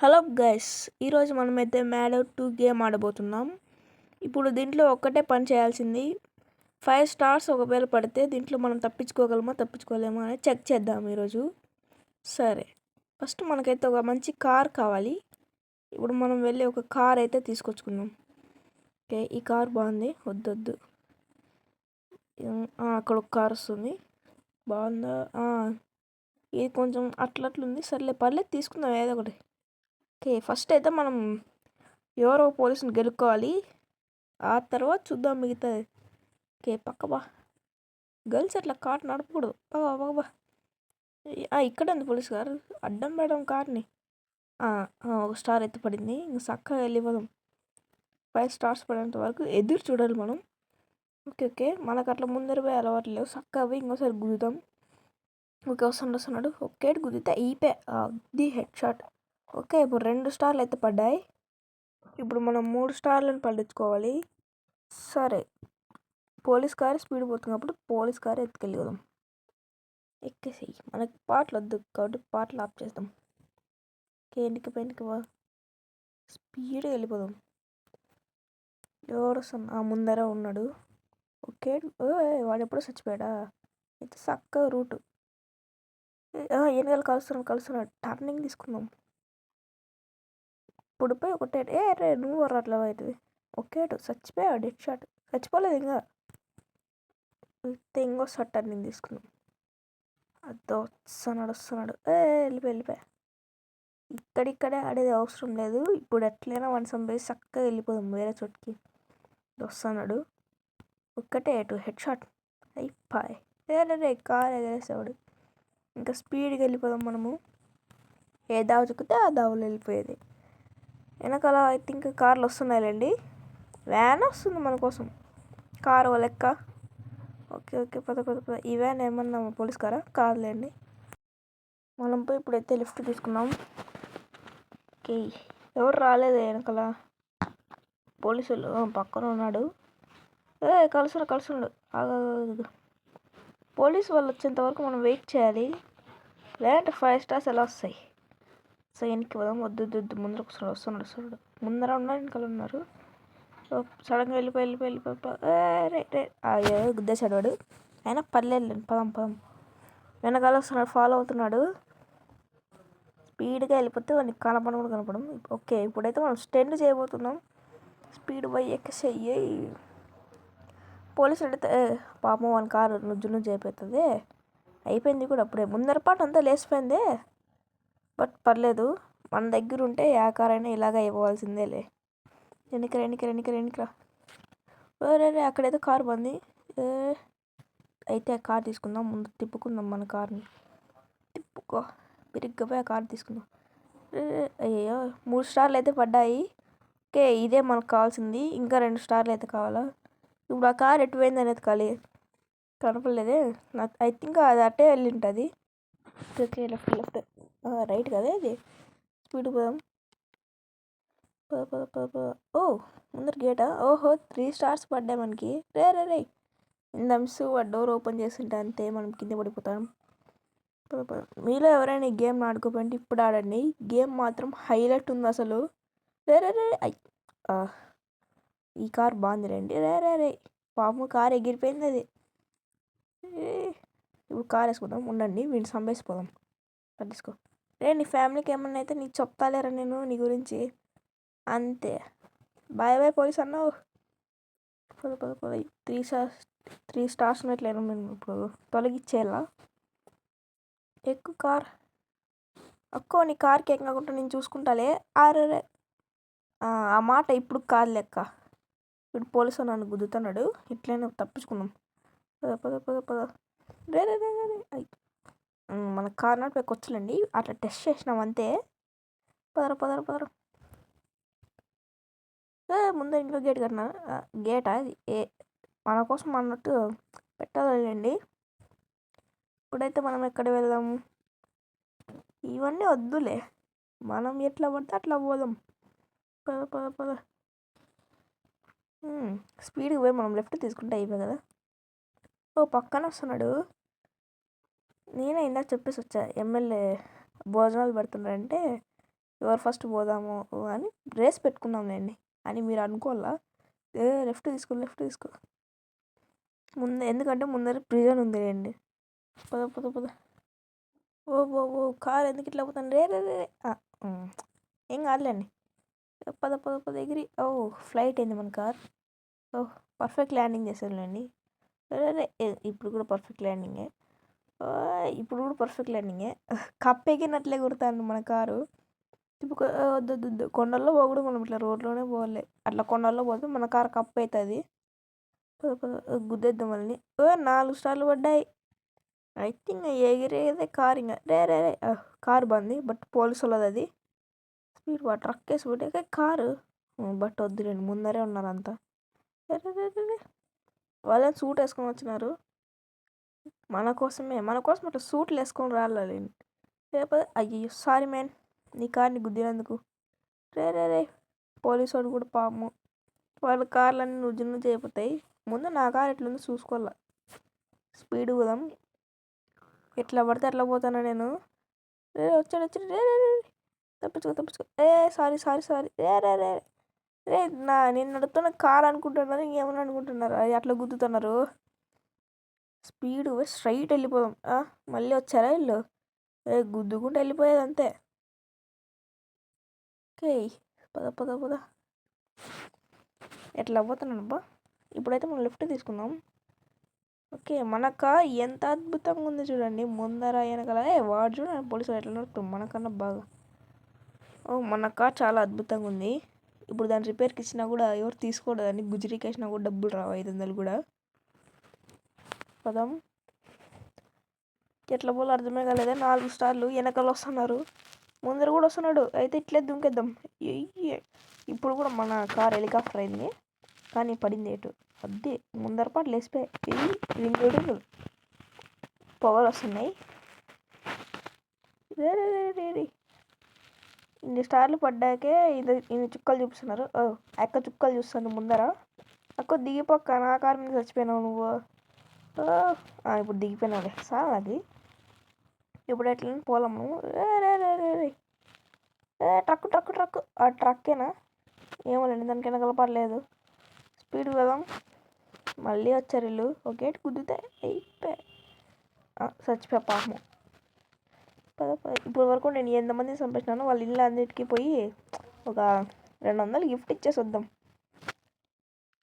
Hello guys, ఈరోజు మనమైతే mad out 2 game ఆడబోతున్నాం. ఇప్పుడు దీంట్లో ఒక్కటే పని చేయాల్సింది. 5 స్టార్స్ ఒకవేళ పడితే దీంట్లో మనం తప్పించుకోలేమో అని చెక్ చేద్దాం ఈరోజు. సరే, ఫస్ట్ మనకైతే ఒక మంచి కార్ కావాలి. ఇప్పుడు మనం వెళ్ళి ఒక కార్ అయితే తీసుకొచ్చుకుందాం. ఓకే, ఈ కార్ బాగుంది. వద్దు అక్కడ ఒక కార్ వస్తుంది. బాగుందా? ఇది కొంచెం అట్లట్లుంది. సర్లే, పర్లేదు, తీసుకుందాం ఏదో ఒకటి. ఓకే, ఫస్ట్ అయితే మనం ఎవరో పోలీసుని గెలుక్కోవాలి. ఆ తర్వాత చూద్దాం మిగతాది. ఓకే, పక్కబా. గర్ల్స్ అట్లా కార్ నడపకూడదు. పక్కబా. ఇక్కడ ఉంది పోలీస్ గారు. అడ్డం పెట్టడం కార్ని. ఒక స్టార్ అయితే పడింది. ఇంక చక్కగా వెళ్ళిపోదాం. 5 స్టార్స్ పడేంత వరకు ఎదురు చూడాలి మనం. ఓకే, మనకు అట్లా ముందర పోయి అలవాటు లేవు. చక్కగా పోయి ఇంకోసారి గుద్దుతాం. ఓకే, వస్తున్నాడు. ఓకే, గుద్దితే ఈపే ది హెడ్ షాట్. ఓకే, ఇప్పుడు 2 స్టార్లు అయితే పడ్డాయి. ఇప్పుడు మనం 3 స్టార్లను పట్టించుకోవాలి. సరే, పోలీస్ కారు స్పీడ్ పోతున్నప్పుడు పోలీస్ కారు ఎత్తుకెళ్ళిపోదాం. ఎక్కేసేయి. మనకి పాటలు వద్దు కాబట్టి పాటలు ఆఫ్ చేద్దాం. వెనక్కి స్పీడ్గా వెళ్ళిపోదాం. ఎవరు ముందర ఉన్నాడు. ఓకే, వాడు ఎప్పుడో చచ్చిపోయాడా? అయితే చక్కగా రూటు. వెనకాల కలుస్తున్నాడు. టర్నింగ్ తీసుకుందాం. ఇప్పుడు పోయి ఒకటే రే నువ్వు అట్లా అవుతుంది. ఓకే, చచ్చిపోయాడు. Dead shot. చచ్చిపోలేదు ఇంకా. ఇంకోసారి టర్నింగ్ తీసుకున్నాం. అదో వస్తున్నాడు. వెళ్ళిపోయా. ఇక్కడిక్కడే ఆడేది అవసరం లేదు. ఇప్పుడు ఎట్లయినా వన్ సంపేసి చక్కగా వెళ్ళిపోదాం వేరే చోటుకి. వస్తున్నాడు. ఒక్కటే హెడ్ షాట్ అయిపోయి. రే కార్ ఎగరేసేవాడు. ఇంకా స్పీడ్గా వెళ్ళిపోదాం మనము. ఏ దావ చుక్కితే ఆ దావలో వెళ్ళిపోయేది. వెనకాల ఐ థింక్ కార్లు వస్తున్నాయిలేండి. వ్యాన్ వస్తుంది మన కోసం. కారు లెక్క. ఓకే, పద. ఈ వ్యాన్ ఏమన్నా పోలీస్ కారా? కాదులేండి. మనం పోయి ఇప్పుడైతే లిఫ్ట్ తీసుకున్నాం. ఓకే, ఎవరు రాలేదు వెనకాల. పోలీసులు పక్కన ఉన్నాడు. కలుసున్నాడు. పోలీసు వాళ్ళు వచ్చేంత వరకు మనం వెయిట్ చేయాలి. లేదంటే 5 స్టార్స్ ఎలా వస్తాయి? సో వెనక్కి పోదాం. వద్దు ముందర వస్తున్నాడు. ముందర ఉన్నారు, వెనకాల ఉన్నారు. సడన్గా వెళ్ళిపోయి రే గుద్దేశాడు వాడు. అయినా పర్లేదు, పదం. వెనకాల వస్తున్నాడు, ఫాలో అవుతున్నాడు. స్పీడ్గా వెళ్ళిపోతే వాడికి కనపడం. ఓకే, ఇప్పుడైతే మనం స్టెండ్ చేయబోతున్నాం. స్పీడ్ పోయి ఎక్కేసేయి. పోలీసులు అడిగితే పాపం వాళ్ళ కారు నుజ్జు అయిపోతుంది. అయిపోయింది కూడా అప్పుడే. ముందర పాటు అంతా లేచిపోయింది. బట్ పర్లేదు, మన దగ్గర ఉంటే ఏ కార్ అయినా ఇలాగే ఇవ్వాల్సిందేలే. వెనకరా. రే అక్కడైతే కారు బంది. అయితే ఆ కార్ తీసుకుందాం. ముందు తిప్పుకుందాం మన కార్ని. తిప్పుకో, బిరిగ్గా పోయి ఆ కార్ తీసుకుందాం. అయ్యో, 3 స్టార్లు అయితే పడ్డాయి. ఓకే, ఇదే మనకు కావాల్సింది. ఇంకా 2 స్టార్లు అయితే కావాలా? ఇప్పుడు ఆ కార్ ఎటు పోయింది అనేది కనపడలేదే. ఐ థింక్ అది అట్టే వెళ్ళి ఉంటుంది. ఓకే, లెఫ్ట్ రైట్ కదా ఇది. స్పీడ్ పోదాం. ఓ, ముందర గేటా? ఓహో, 3 స్టార్స్ పడ్డాయి మనకి. రే ఇంత మిస్ డోర్ ఓపెన్ చేస్తుంటే అంతే, మనం కింద పడిపోతాం. మీలో ఎవరైనా ఈ గేమ్ ఆడుకోపోయింటే ఇప్పుడు ఆడండి. గేమ్ మాత్రం హైలైట్ ఉంది అసలు. రే ఈ కార్ బాగుందిలేండి. రే పాము కార్ ఎగిరిపోయింది అది. ఇప్పుడు కార్ వేసుకుందాం. ఉండండి, వీడిని సంబేసిపోదాం. పట్టించుకో. నీ ఫ్యామిలీకి ఏమన్నా అయితే నీకు చెప్తాలేరా నేను నీ గురించి. అంతే. బాయ్ పోలీస్ అన్నావు. పద. 3 స్టార్స్ ఉన్నట్లేను మేము ఇప్పుడు తొలగిచ్చేయాలా? ఎక్కువ కార్. నీ కార్కి ఎక్కకుండా నేను చూసుకుంటాలే. ఆరే ఆ మాట ఇప్పుడు కాదు లెక్క. ఇప్పుడు పోలీసు నన్ను గుద్దుతున్నాడు. ఇట్లయినా తప్పించుకున్నాం. పద. రే మన కార్ నడిపేకి వచ్చలండి. అట్లా టెస్ట్ చేసినాం అంతే. పదర. ముందు ఇంట్లో గేట్ కట్టినా. గేటా మన కోసం అన్నట్టు పెట్టాలండి. ఇప్పుడైతే మనం ఎక్కడ వెళ్దాము? ఇవన్నీ వద్దులే, మనం ఎట్లా పడితే అట్లా పోదాం. పద. స్పీడ్గా పోయి మనం లెఫ్ట్ తీసుకుంటే అయిపోయి కదా. పక్కన వస్తున్నాడు. నేనే ఇందాక చెప్పేసి వచ్చా, ఎమ్మెల్యే భోజనాలు పెడుతున్నారంటే ఎవరు ఫస్ట్ పోదాము అని రేస్ పెట్టుకున్నాంలేండి అని మీరు అనుకోవాలా. లెఫ్ట్ తీసుకో ముందు, ఎందుకంటే ముందర ప్రిజన్ ఉంది లేండి. పద. ఓ కార్ ఎందుకు ఇట్లా పోతాను రే. ఏం కాదులేండి. పద ఎగిరి. ఫ్లైట్ అయింది మన కార్. Perfect landing చేశారులేండి. ఇప్పుడు కూడా పర్ఫెక్ట్ ల్యాండింగే. కప్ ఎగిరినట్లే కొడతాను మన కారు. ఇప్పుడు వద్దు కొండల్లో పోకూడదు, మనం ఇట్లా రోడ్లోనే పోవాలి. అట్లా కొండల్లో పోతే మన కారు కప్ అవుతుంది. పద గుద్దేద్దాం వాళ్ళని. 4 స్టార్లు పడ్డాయి. ఐ థింక్ ఎగిరేదే కార్. ఇంకా రే కారు బాగుంది, బట్ పోలీసు వాళ్ళది అది. స్పీడ్ ట్రక్ వేసి పెట్టే కారు, బట్ వద్దులేండి ముందరే ఉన్నారు అంతా. వాళ్ళని సూట్ వేసుకొని వచ్చినారు మన కోసం అట్లా సూట్లు వేసుకొని రాలేండి. లేకపోతే అయ్యో సారీ మ్యాన్, నీ కార్ని గుద్దినందుకు. రే పోలీసు వాడు కూడా పాపము, వాళ్ళ కార్లన్నీ నుజ్జు అయిపోతాయి. ముందు నా కార్ ఎట్లుందో చూసుకోవాలా. స్పీడ్ పోదాం. ఎట్లా పడితే అట్లా పోతాను నేను. వచ్చాడు రే తప్పించుకో. సారీ రే నేను నడుపుతున్న కార్ అనుకుంటున్నారు, ఇంకేమన్నా అనుకుంటున్నారు. అది అట్లా గుద్దుతున్నారు. స్పీడ్ స్ట్రైట్ వెళ్ళిపోదాం. మళ్ళీ వచ్చారా వీళ్ళు? గుద్దుకుంటూ వెళ్ళిపోయేది అంతే. ఓకే పద ఎట్లా పోతున్నాను అబ్బా. ఇప్పుడైతే మనం లెఫ్ట్ తీసుకుందాం. ఓకే మన కార్ ఎంత అద్భుతంగా ఉంది చూడండి, ముందర వెనకాల. వాడు చూడండి పోలీసు ఎట్లా నడుపుతాం మనకన్నా బాగా. మన కార్ చాలా అద్భుతంగా ఉంది. ఇప్పుడు దాన్ని రిపేర్కి ఇచ్చినా కూడా ఎవరు తీసుకోవద్దని, గుజరీకి వేసినా కూడా డబ్బులు రావు, 500 కూడా. పదం ఎట్లా పోలో అర్థమే కాలేదా. 4 స్టార్లు వెనకాల వస్తున్నారు, ముందర కూడా వస్తున్నాడు. అయితే ఇట్లే దుంకేద్దాం. ఇప్పుడు కూడా మన కార్ హెలికాప్టర్ అయింది, కానీ పడింది ఏటు. అద్దె ముందర పాటు లేసిపోయి రింగులు పొగలు వస్తున్నాయి. రే ఇన్ని స్టార్లు పడ్డాకే ఇన్ని చుక్కలు చూపిస్తున్నారు. అక్క చుక్కలు చూస్తాను ముందర. అక్క దిగిపోక్క, నా కారు మీద చచ్చిపోయినావు నువ్వు. ఇప్పుడు దిగిపోయినావులే సార్. అది ఇప్పుడు ఎట్లా పోలము. ట్రక్ ఆ ట్రక్కేనా ఏమోలేండి, దానికైనా కలపడలేదు. స్పీడ్ వెళ్దాం. మళ్ళీ వచ్చారు వీళ్ళు. ఒకే కుదితే అయిపోయి చచ్చిపోయా పాపము. ఇప్పుడు వరకు నేను ఎంతమంది చంపేసినాను, వాళ్ళ ఇల్లు అన్నిటికీ పోయి ఒక 200 గిఫ్ట్ ఇచ్చేసి వద్దాం.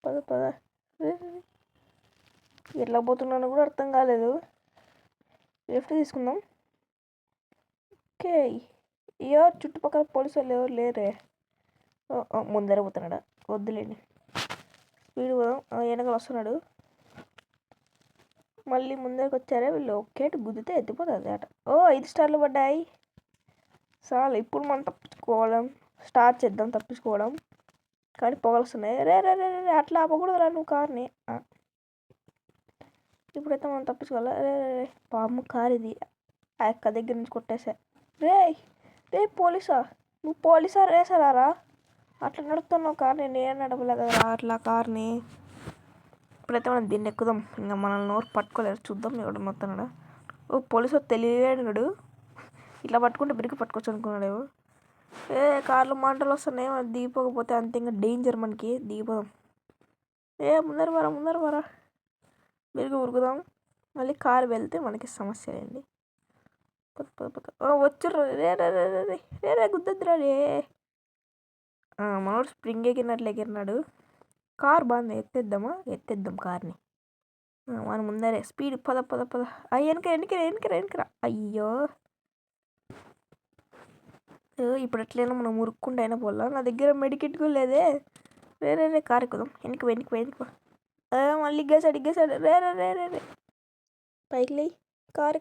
పద ఎట్లా పోతున్నానో కూడా అర్థం కాలేదు. లెఫ్ట్ తీసుకుందాం. ఓకే చుట్టుపక్కల పోలీసు వాళ్ళు ఎవరు లేరే. ముందర పోతున్నాడా, వద్దులేండి. స్పీడ్ పోదాం. వెనకాల వస్తున్నాడు. మళ్ళీ ముందరికి వచ్చారే వీళ్ళు. ఒకేటి గుద్దితే ఎత్తిపోతుంది అట. 5 స్టార్లు పడ్డాయి. చాలు ఇప్పుడు మనం తప్పించుకోవడం స్టార్ట్ చేద్దాం. తప్పించుకోవడం కానీ పొగలు వస్తున్నాయి. రే అట్లా ఆపకూడదు రా నువ్వు కార్ని. ఇప్పుడైతే మనం తప్పించుకోవాలా. రే పాము కార్ ఇది, ఆ యొక్క దగ్గర నుంచి కొట్టేసా. రే పోలీసా, నువ్వు పోలీసా రేసారా? అట్లా నడుపుతున్నావు కార్ని, నేను నడపలే కదా అట్లా కార్ని. ఇప్పుడైతే మనం దీన్ని ఎక్కుదాం. ఇంకా మనల్ని నోరు పట్టుకోలేరు. చూద్దాం ఎవడు మొత్తం. పోలీసు తెలియడు, ఇట్లా పట్టుకుంటే బిరికి పట్టుకోవచ్చు అనుకున్నాడు. కార్లు మంటలు వస్తున్నాయి, మనం దిగిపోకపోతే అంతే ఇంకా డేంజర్ మనకి. దిగిపోదాం. ముందర వరా బిరికి ఉరుకుదాం. మళ్ళీ కారు వెళ్తే మనకి సమస్య అండి. వచ్చుర్రు. రే గుద్దద్దురా రే. మనోడు స్ప్రింగ్ ఎగిరినాడు. కార్ బాగుంది, ఎత్తేద్దాం కార్ని. మన ముందరే స్పీడ్. పద వెనకరా. అయ్యో ఇప్పుడు ఎట్లయినా మనం మురుక్కుంటూ అయినా పోలా. నా దగ్గర మెడికిట్ కూడా లేదే. రే కార్ ఎక్కుదాం. వెనక్కి మళ్ళీ ఇగ్గేసాడు. రే పైకి లే. కార్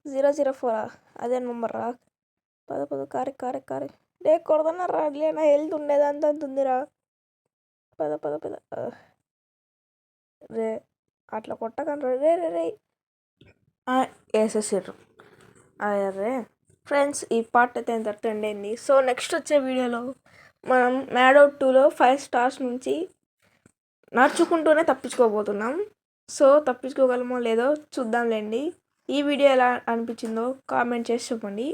004 అదే నెంబర్ రా. పద కార్ రే కొడదన్నారా. నా హెల్త్ ఉండేది అంత ఉందిరా. పద రే అట్లా కొట్టకండి. రే వేసేసారు. అదే ఫ్రెండ్స్, ఈ పార్ట్ అయితే ఎంత అయింది. సో నెక్స్ట్ వచ్చే వీడియోలో మనం మ్యాడ్ 2లో 5 స్టార్స్ నుంచి నడుచుకుంటూనే తప్పించుకోబోతున్నాం. సో తప్పించుకోగలమో లేదో చూద్దాంలేండి. ఈ వీడియో ఎలా అనిపించిందో కామెంట్ చేసి చెప్పండి.